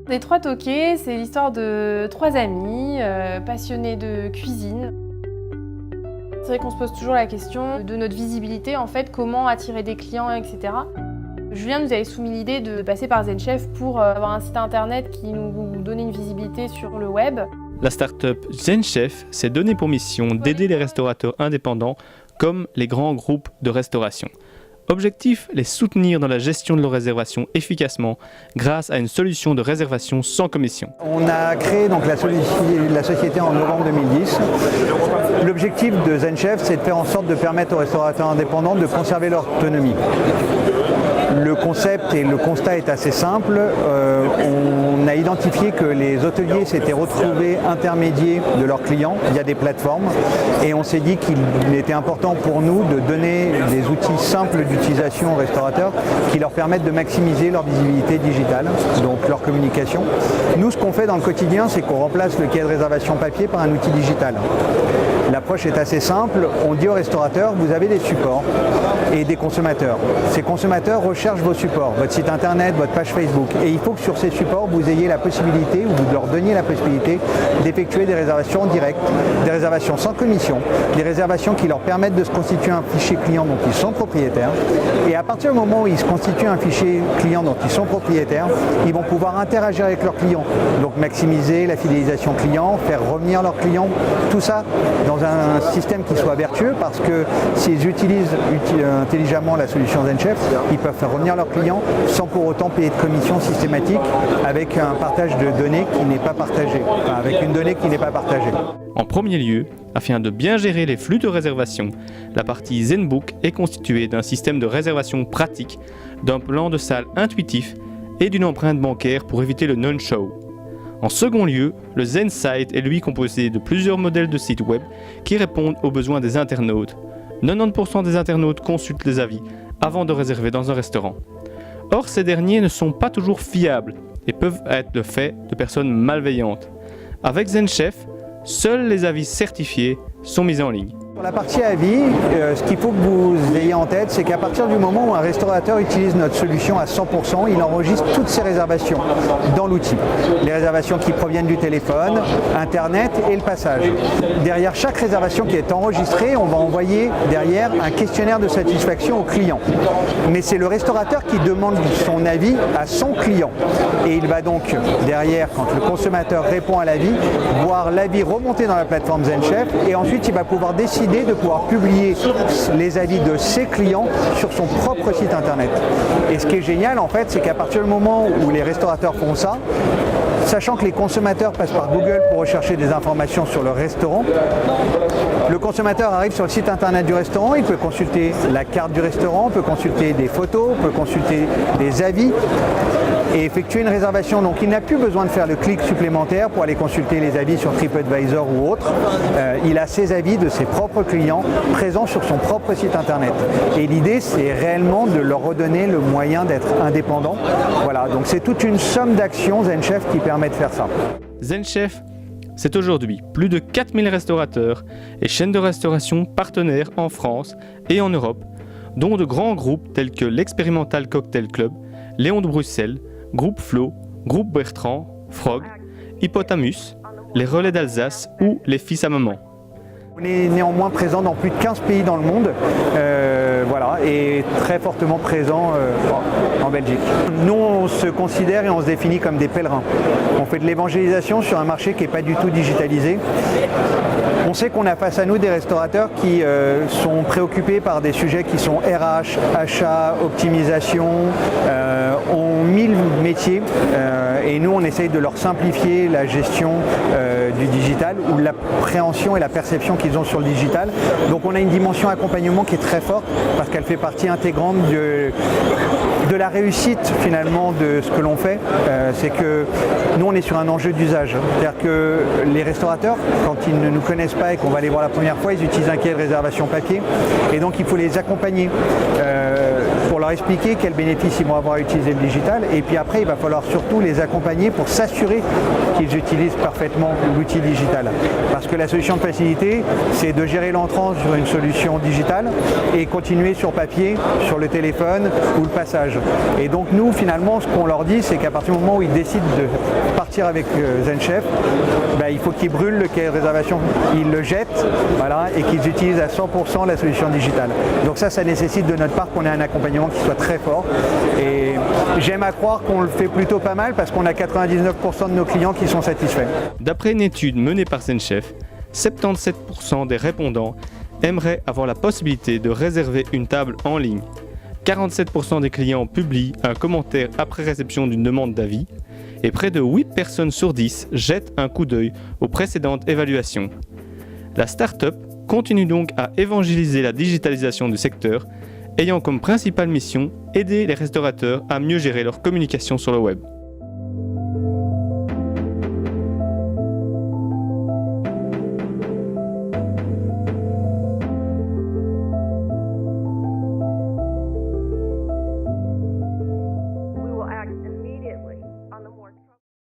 Les trois toqués, c'est l'histoire de trois amis passionnés de cuisine. C'est vrai qu'on se pose toujours la question de notre visibilité, en fait, comment attirer des clients, etc. Julien nous avait soumis l'idée de passer par ZenChef pour avoir un site internet qui nous donnait une visibilité sur le web. La start-up ZenChef s'est donnée pour mission d'aider les restaurateurs indépendants comme les grands groupes de restauration. Objectif, les soutenir dans la gestion de leurs réservations efficacement grâce à une solution de réservation sans commission. On a créé donc la société en novembre 2010. L'objectif de ZenChef, c'est de faire en sorte de permettre aux restaurateurs indépendants de conserver leur autonomie. Le concept et le constat est assez simple. On a identifié que les hôteliers s'étaient retrouvés intermédiaires de leurs clients via des plateformes et on s'est dit qu'il était important pour nous de donner des outils simples d'utilisation aux restaurateurs qui leur permettent de maximiser leur visibilité digitale, donc leur communication. Nous, ce qu'on fait dans le quotidien, c'est qu'on remplace le cahier de réservation papier par un outil digital. L'approche est assez simple. On dit aux restaurateurs, vous avez des supports et des consommateurs. Ces consommateurs recherchent vos supports, votre site internet, votre page Facebook. Et il faut que sur ces supports, vous ayez la possibilité, ou vous leur donniez la possibilité d'effectuer des réservations en direct, des réservations sans commission, des réservations qui leur permettent de se constituer un fichier client dont ils sont propriétaires. Et à partir du moment où ils se constituent un fichier client dont ils sont propriétaires, ils vont pouvoir interagir avec leurs clients. Donc maximiser la fidélisation client, faire revenir leurs clients, tout ça dans un système qui soit vertueux parce que s'ils utilisent intelligemment la solution ZenChef, ils peuvent faire revenir leurs clients sans pour autant payer de commission systématique avec un partage de données qui n'est pas partagé, enfin, avec une donnée qui n'est pas partagée. En premier lieu, afin de bien gérer les flux de réservation, la partie ZenBook est constituée d'un système de réservation pratique, d'un plan de salle intuitif et d'une empreinte bancaire pour éviter le non-show. En second lieu, le ZenSite est lui composé de plusieurs modèles de sites web qui répondent aux besoins des internautes. 90% des internautes consultent les avis avant de réserver dans un restaurant. Or, ces derniers ne sont pas toujours fiables et peuvent être le fait de personnes malveillantes. Avec ZenChef, seuls les avis certifiés sont mis en ligne. Sur la partie avis, ce qu'il faut que vous ayez en tête, c'est qu'à partir du moment où un restaurateur utilise notre solution à 100%, il enregistre toutes ses réservations dans l'outil. Les réservations qui proviennent du téléphone, Internet et le passage. Derrière chaque réservation qui est enregistrée, on va envoyer derrière un questionnaire de satisfaction au client. Mais c'est le restaurateur qui demande son avis à son client. Et il va donc derrière, quand le consommateur répond à l'avis, voir l'avis remonter dans la plateforme ZenChef et ensuite il va pouvoir décider de pouvoir publier les avis de ses clients sur son propre site internet. Et ce qui est génial en fait, c'est qu'à partir du moment où les restaurateurs font ça, sachant que les consommateurs passent par Google pour rechercher des informations sur le restaurant, le consommateur arrive sur le site internet du restaurant, il peut consulter la carte du restaurant, peut consulter des photos, peut consulter des avis et effectuer une réservation. Donc il n'a plus besoin de faire le clic supplémentaire pour aller consulter les avis sur TripAdvisor ou autre. Il a ses avis de ses propres clients présents sur son propre site internet. Et l'idée, c'est réellement de leur redonner le moyen d'être indépendants. Voilà, donc c'est toute une somme d'actions ZenChef qui permet de faire ça. ZenChef, c'est aujourd'hui plus de 4000 restaurateurs et chaînes de restauration partenaires en France et en Europe, dont de grands groupes tels que l'Expérimental Cocktail Club, Léon de Bruxelles, Groupe Flo, Groupe Bertrand, Frog, Hippotamus, les Relais d'Alsace ou les Fils à Maman. On est néanmoins présent dans plus de 15 pays dans le monde, voilà, et très fortement présent en Belgique. Nous, on se considère et on se définit comme des pèlerins. On fait de l'évangélisation sur un marché qui n'est pas du tout digitalisé. On sait qu'on a face à nous des restaurateurs qui sont préoccupés par des sujets qui sont RH, achat, optimisation, ont 1000 métiers et nous on essaye de leur simplifier la gestion du digital ou l'appréhension et la perception qu'ils ont sur le digital. Donc on a une dimension accompagnement qui est très forte parce qu'elle fait partie intégrante de la réussite finalement de ce que l'on fait. C'est que nous on est sur un enjeu d'usage. C'est-à-dire que les restaurateurs, quand ils ne nous connaissent pas et qu'on va les voir la première fois, ils utilisent un cahier de réservation papier et donc il faut les accompagner pour leur expliquer quels bénéfices ils vont avoir à utiliser le digital. Et puis après, il va falloir surtout les accompagner pour s'assurer qu'ils utilisent parfaitement l'outil digital. Parce que la solution de facilité, c'est de gérer l'entrant sur une solution digitale et continuer sur papier, sur le téléphone ou le passage. Et donc nous, finalement, ce qu'on leur dit, c'est qu'à partir du moment où ils décident de partir avec ZenChef, il faut qu'ils brûlent le cahier de réservation, ils le jettent, voilà, et qu'ils utilisent à 100% la solution digitale. Donc ça nécessite de notre part qu'on ait un accompagnement qui soit très fort. Et j'aime à croire qu'on le fait plutôt pas mal parce qu'on a 99% de nos clients qui sont satisfaits. D'après une étude menée par ZenChef, 77% des répondants aimeraient avoir la possibilité de réserver une table en ligne. 47% des clients publient un commentaire après réception d'une demande d'avis et près de 8 personnes sur 10 jettent un coup d'œil aux précédentes évaluations. La start-up continue donc à évangéliser la digitalisation du secteur, ayant comme principale mission aider les restaurateurs à mieux gérer leur communication sur le web.